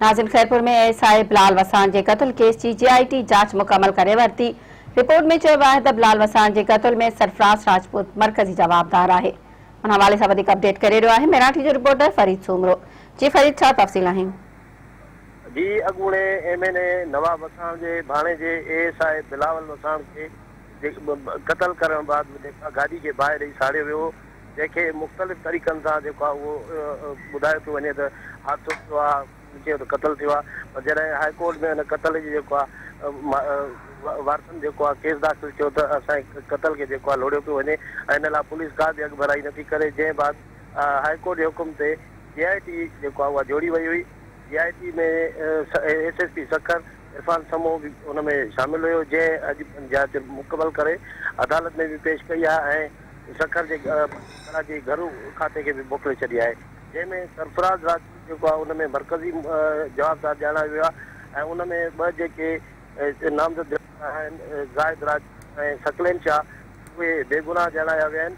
नाज़िन खैरपुर में एएसआई बिलाल वसान के कत्ल केस की जीआईटी जांच मुकम्मल करे वरती। रिपोर्ट में चयो आहे त बिलाल वसान के कत्ल में सरफराज राजपूत मरकजी जवाबदार है। उन हवाले से अपडेट करे रहियो आहे मराठी जो रिपोर्टर फरीद सूमरो। जी फरीद, छा तफ़सील आहिनि? जी अॻूणे एमएनए नवाब वसाण जे भाणे जे एएसआई बिलावल वसाण के कत्ल करण बाद गाड़ी के बाहि ॾेई साड़ियो वियो, जंहिंखे मुख़्तलिफ़ तरीक़नि सां जेको आहे उहो ॿुधायो थो वञे त हादसो थियो आहे, चयो त कत्ल थियो आहे। पर जॾहिं हाईकोर्ट में हिन कत्ल जी जेको आहे वारसनि जेको आहे केस दाख़िल कयो त असांजे कत्ल खे जेको आहे लोड़ियो पियो वञे ऐं हिन लाइ पुलिस का बि अॻभराई नथी करे, जंहिं बाद हाईकोर्ट जे हुकुम ते जीआईटी जेको आहे उहा जोड़ी वई हुई। जीआईटी में एसएसपी सखर इरफान समूह भी उनमें शामिल हुयो, जंहिं अॼु जांच मुकम्मल करे अदालत में भी पेश कई आहे ऐं सखर जे घरू खाते के भी मोकिले छॾी आहे, जंहिंमें सरफराज राजपूत जेको आहे उनमें मरकज़ी जवाबदार ॼाणायो वियो आहे ऐं उनमें ॿ जेके नामज़द आहिनि ज़ाहिद राज ऐं सकलेन शाह उहे बेगुनाह ॼाणाया विया आहिनि।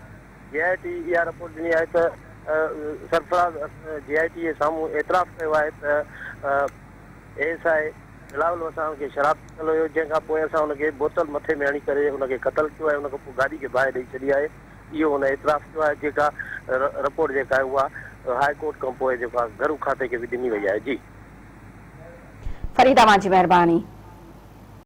जीआईटी इहा रिपोर्ट ॾिनी आहे त सरफराज जीआईटी जे साम्हूं एतराफ़ कयो आहे त एएसआई बिलावल वसाण खे शराब पीतल हुयो, जंहिंखां पोइ असां हुनखे बोतल मथे में हणी करे हुनखे क़त्ल कयो आहे। हुन खां पोइ गाॾी खे बाहि ॾेई छॾी आहे। इहो हुन एतराफ़ कयो आहे, जेका रिपोर्ट जेका आहे उहा हाईकोर्ट खां पोइ जेका घरू खाते खे बि ॾिनी वई आहे। जी फरीद, तव्हांजी महिरबानी।